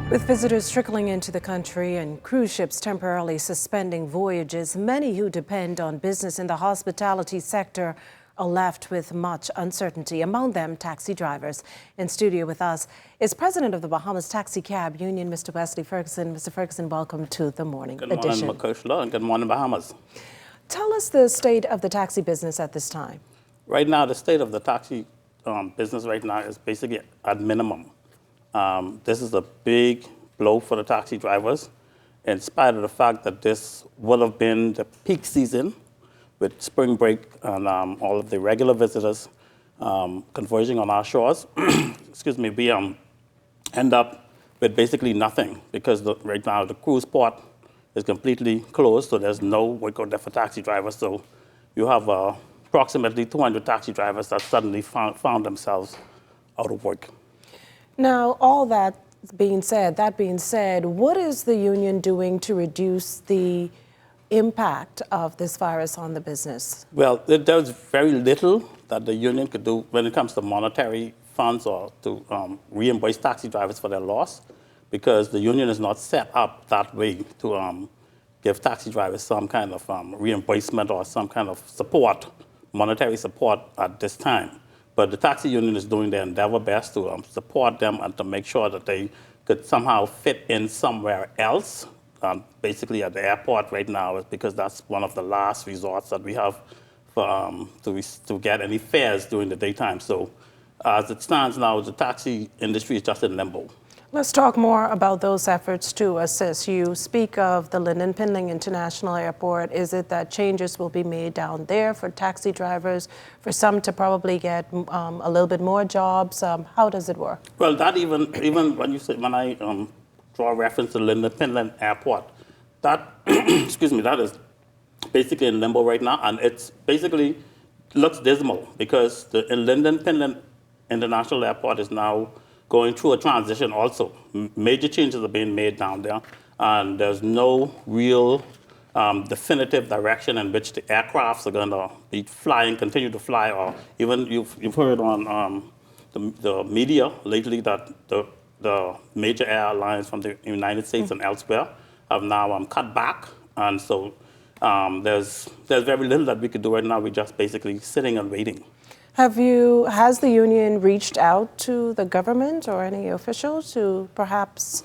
With visitors trickling into the country and cruise ships temporarily suspending voyages, many who depend on business in the hospitality sector are left with much uncertainty, among them taxi drivers. In studio with us is President of the Bahamas Taxi Cab Union, Mr. Wesley Ferguson. Mr. Ferguson, welcome to the morning edition. Good morning, Makushla, and good morning, Bahamas. Tell us the state of the taxi business at this time. Right now, the state of the taxi business right now is basically at minimum. This is a big blow for the taxi drivers, in spite of the fact that this would have been the peak season with spring break and all of the regular visitors converging on our shores. Excuse me, we end up with basically nothing because right now the cruise port is completely closed, so there's no work out there for taxi drivers. So you have approximately 200 taxi drivers that suddenly found themselves out of work. Now, all that being said, what is the union doing to reduce the impact of this virus on the business? Well, there's very little that the union could do when it comes to monetary funds or to reimburse taxi drivers for their loss, because the union is not set up that way to give taxi drivers some kind of reimbursement or some kind of support, monetary support at this time. But the taxi union is doing their endeavor best to support them and to make sure that they could somehow fit in somewhere else. Basically at the airport right now, is because that's one of the last resorts that we have for, to get any fares during the daytime. So as it stands now, the taxi industry is just in limbo. Let's talk more about those efforts to assist. You speak of the Lynden Pindling International Airport. Is it that changes will be made down there for taxi drivers, for some to probably get a little bit more jobs? How does it work? Well, that even when I draw reference to Lynden Pindling Airport, that excuse me, that is basically in limbo right now, and it's basically looks dismal because the Lynden Pindling International Airport is now going through a transition also. Major changes are being made down there, and there's no real definitive direction in which the aircrafts are going to be flying, continue to fly, or even you've heard on the media lately that the major airlines from the United States and elsewhere have now cut back, and so there's very little that we could do right now. We're just basically sitting and waiting. Has the union reached out to the government or any officials to perhaps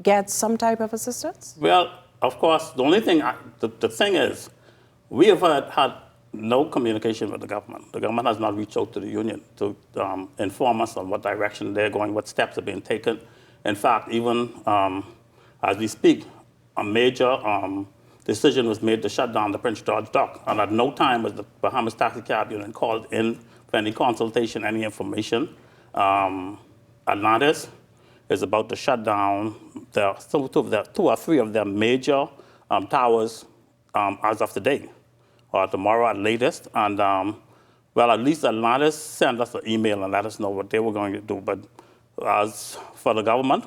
get some type of assistance? Well, of course, the only thing, the thing is, we have had no communication with the government. The government has not reached out to the union to inform us on what direction they're going, what steps are being taken. In fact, even as we speak, a major decision was made to shut down the Prince George Dock, and at no time was the Bahamas Taxi Cab Union called in for any consultation, any information. Atlantis is about to shut down two or three of their major towers as of today, or tomorrow at latest. And well, at least Atlantis sent us an email and let us know what they were going to do. But as for the government,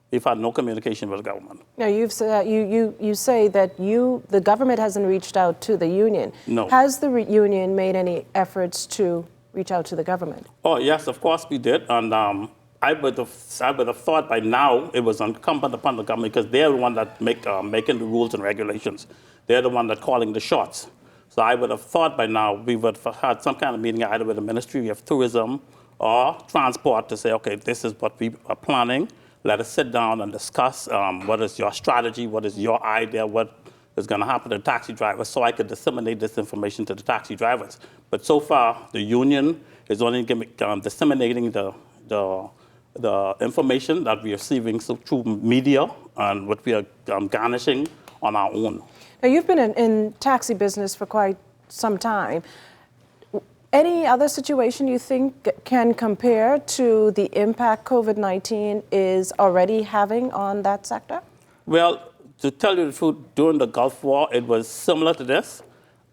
we've had no communication with the government. Now, you say that the government hasn't reached out to the union. No. Has the union made any efforts to reach out to the government? Oh, yes, of course we did. And I would have thought by now it was incumbent upon the government, because they're the one that making the rules and regulations. They're the one that calling the shots. So I would have thought by now we would have had some kind of meeting either with the Ministry of Tourism or Transport to say, okay, this is what we are planning. Let us sit down and discuss what is your strategy, what is your idea, what is going to happen to the taxi drivers, so I could disseminate this information to the taxi drivers. But so far, the union is only disseminating the information that we are receiving through media and what we are garnishing on our own. Now, you've been in taxi business for quite some time. Any other situation you think can compare to the impact COVID-19 is already having on that sector? Well, to tell you the truth, during the Gulf War, it was similar to this,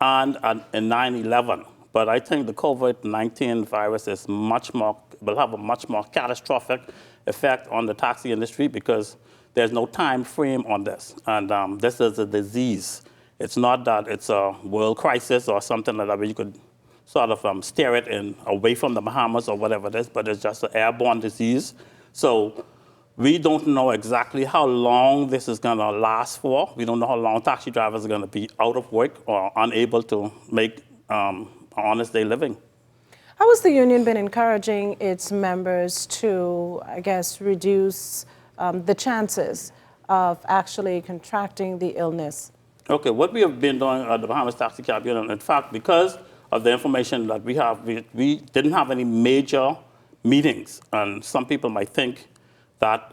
and in 9/11. But I think the COVID-19 virus will have a much more catastrophic effect on the taxi industry, because there's no time frame on this. And this is a disease. It's not that it's a world crisis or something like that where you could sort of steer it away from the Bahamas or whatever it is, but it's just an airborne disease. So We don't know exactly how long this is going to last for. We don't know how long taxi drivers are going to be out of work or unable to make an honest day living. How has the union been encouraging its members to, I guess, reduce the chances of actually contracting the illness? Okay, what we have been doing at the Bahamas Taxi Cab Union, in fact, because of the information that we have, we didn't have any major meetings. And some people might think that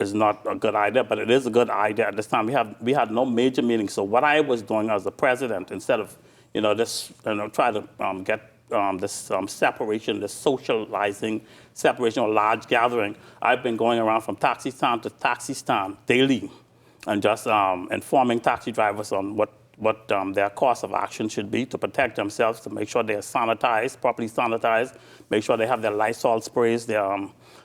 is not a good idea, but it is a good idea at this time. We had no major meetings. So what I was doing as the president, instead of try to get this separation, this socializing separation or large gathering, I've been going around from taxi stand to taxi stand daily, and just informing taxi drivers on what their course of action should be to protect themselves, to make sure they're sanitized, properly sanitized, make sure they have their Lysol sprays, their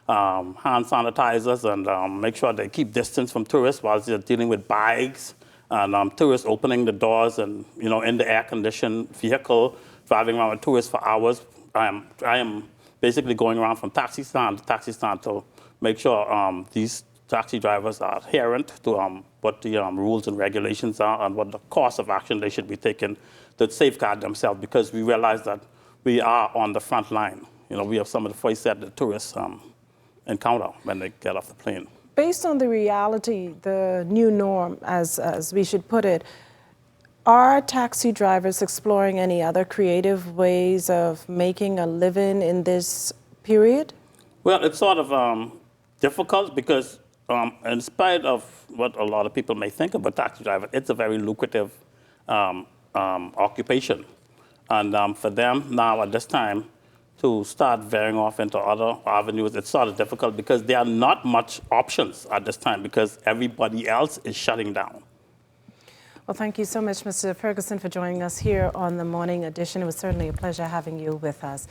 hand sanitizers, and make sure they keep distance from tourists while they're dealing with bags, and tourists opening the doors and, in the air-conditioned vehicle, driving around with tourists for hours. I am basically going around from taxi stand to taxi stand to make sure these taxi drivers are adherent to what the rules and regulations are and what the course of action they should be taking to safeguard themselves, because we realize that we are on the front line. We have some of the first set the tourists encounter when they get off the plane. Based on the reality, the new norm, as we should put it, are taxi drivers exploring any other creative ways of making a living in this period? Well, it's sort of difficult because in spite of what a lot of people may think about taxi driver, it's a very lucrative occupation. And for them now at this time to start veering off into other avenues, it's sort of difficult because there are not much options at this time because everybody else is shutting down. Well, thank you so much, Mr. Ferguson, for joining us here on the Morning Edition. It was certainly a pleasure having you with us.